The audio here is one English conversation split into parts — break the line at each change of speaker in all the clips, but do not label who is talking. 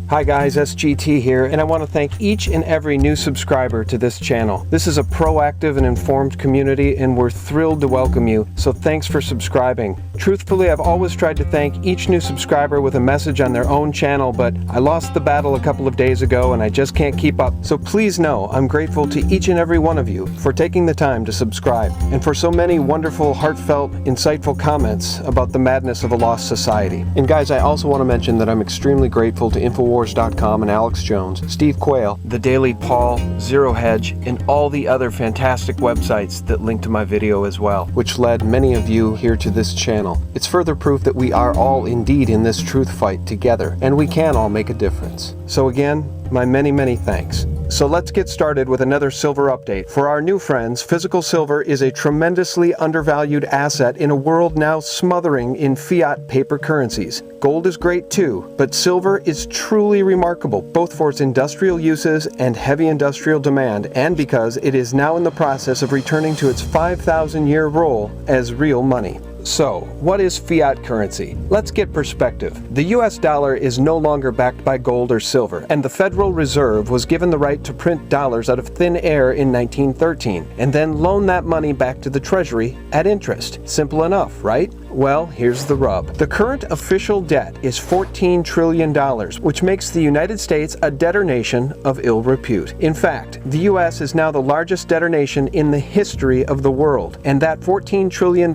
Hi guys, SGT here, and I want to thank each and every new subscriber to this channel. This is a proactive and informed community, and we're thrilled to welcome you, so thanks for subscribing. Truthfully, I've always tried to thank each new subscriber with a message on their own channel, but I lost the battle a couple of days ago and I just can't keep up. So please know I'm grateful to each and every one of you for taking the time to subscribe, and for so many wonderful, heartfelt, insightful comments about the madness of a lost society. And guys, I also want to mention that I'm extremely grateful to Infowars.com and Alex Jones, Steve Quayle, The Daily Paul, Zero Hedge, and all the other fantastic websites that link to my video as well, which led many of you here to this channel. It's further proof that we are all indeed in this truth fight together, and we can all make a difference. So again, my many thanks. So let's get started with another silver update. For our new friends, physical silver is a tremendously undervalued asset in a world now smothering in fiat paper currencies. Gold is great too, but silver is truly remarkable, both for its industrial uses and heavy industrial demand, and because it is now in the process of returning to its 5,000-year role as real money. So, what is fiat currency? Let's get perspective. The US dollar is no longer backed by gold or silver, and the Federal Reserve was given the right to print dollars out of thin air in 1913, and then loan that money back to the Treasury at interest. Simple enough, right? Well, here's the rub. The current official debt is $14 trillion, which makes the United States a debtor nation of ill repute. In fact, the US is now the largest debtor nation in the history of the world, and that $14 trillion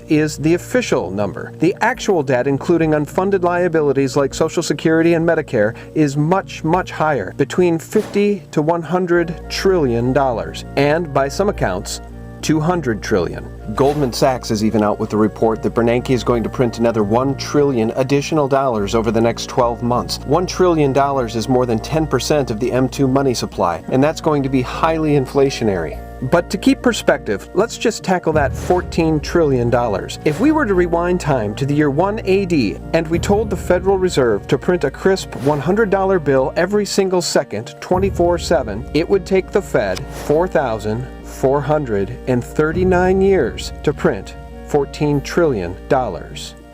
is the official number. The actual debt, including unfunded liabilities like Social Security and Medicare, is much higher, between $50 to $100 trillion, and by some accounts, 200 trillion. Goldman Sachs is even out with the report that Bernanke is going to print another $1 trillion additional dollars over the next 12 months. $1 trillion is more than 10% of the M2 money supply, and that's going to be highly inflationary. But to keep perspective, let's just tackle that $14 trillion. If we were to rewind time to the year 1 AD, and we told the Federal Reserve to print a crisp $100 bill every single second, 24/7, it would take the Fed 4,439 years to print $14 trillion.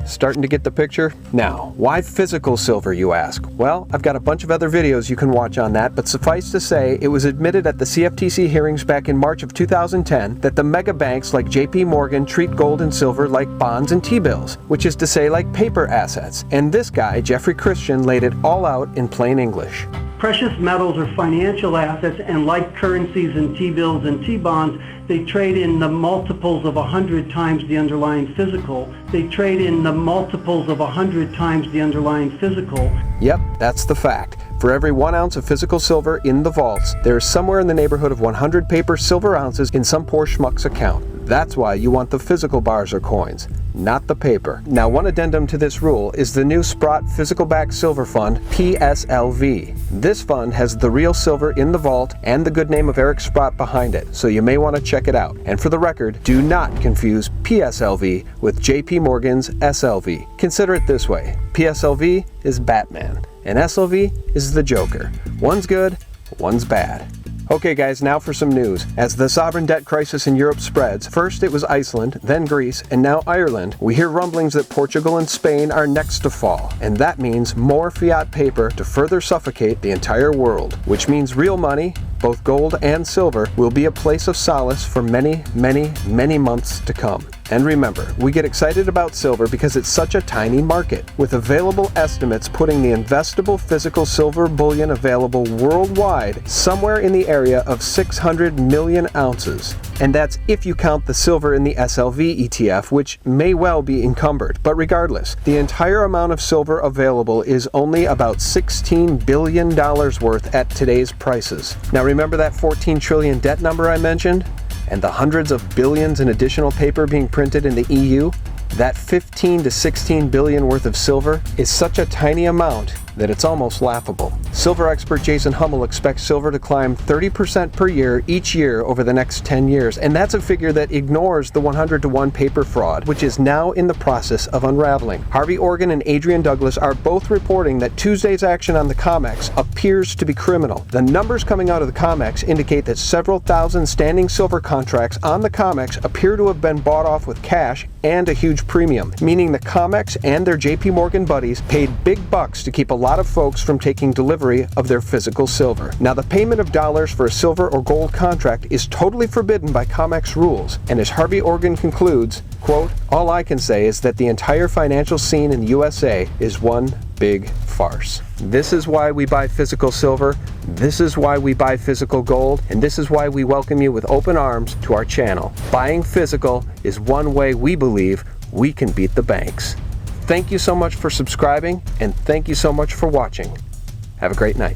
Starting to get the picture? Now, why physical silver, you ask? Well, I've got a bunch of other videos you can watch on that, but suffice to say, it was admitted at the CFTC hearings back in March of 2010 that the mega banks like JP Morgan treat gold and silver like bonds and T-bills, which is to say like paper assets. And this guy, Jeffrey Christian, laid it all out in plain English.
Precious metals are financial assets, and like currencies and T-bills and T-bonds, they trade in the multiples of 100 times the underlying physical. They trade in the multiples of 100 times the underlying physical.
Yep, that's the fact. For every 1 ounce of physical silver in the vaults, there is somewhere in the neighborhood of 100 paper silver ounces in some poor schmuck's account. That's why you want the physical bars or coins, not the paper. Now, one addendum to this rule is the new Sprott Physical Backed Silver Fund, PSLV. This fund has the real silver in the vault and the good name of Eric Sprott behind it, so you may want to check it out. And for the record, do not confuse PSLV with JP Morgan's SLV. Consider it this way: PSLV is Batman, and SLV is the Joker. One's good, one's bad. Okay guys, now for some news. As the sovereign debt crisis in Europe spreads, first it was Iceland, then Greece, and now Ireland, we hear rumblings that Portugal and Spain are next to fall. And that means more fiat paper to further suffocate the entire world, which means real money, both gold and silver, will be a place of solace for many months to come. And remember, we get excited about silver because it's such a tiny market, with available estimates putting the investable physical silver bullion available worldwide somewhere in the area of 600 million ounces. And that's if you count the silver in the SLV ETF, which may well be encumbered. But regardless, the entire amount of silver available is only about $16 billion worth at today's prices. Now remember that 14 trillion debt number I mentioned? And the hundreds of billions in additional paper being printed in the EU? That 15 to 16 billion worth of silver is such a tiny amount that it's almost laughable. Silver expert Jason Hummel expects silver to climb 30% per year each year over the next 10 years, and that's a figure that ignores the 100-to-1 paper fraud, which is now in the process of unraveling. Harvey Organ and Adrian Douglas are both reporting that Tuesday's action on the Comex appears to be criminal. The numbers coming out of the Comex indicate that several thousand standing silver contracts on the Comex appear to have been bought off with cash and a huge premium, meaning the Comex and their JP Morgan buddies paid big bucks to keep a lot of folks from taking delivery of their physical silver. Now, the payment of dollars for a silver or gold contract is totally forbidden by Comex rules, and as Harvey Organ concludes, quote, "All I can say is that the entire financial scene in the USA is one big farce." This is why we buy physical silver, this is why we buy physical gold, and this is why we welcome you with open arms to our channel. Buying physical is one way we believe we can beat the banks. Thank you so much for subscribing, and thank you so much for watching. Have a great night.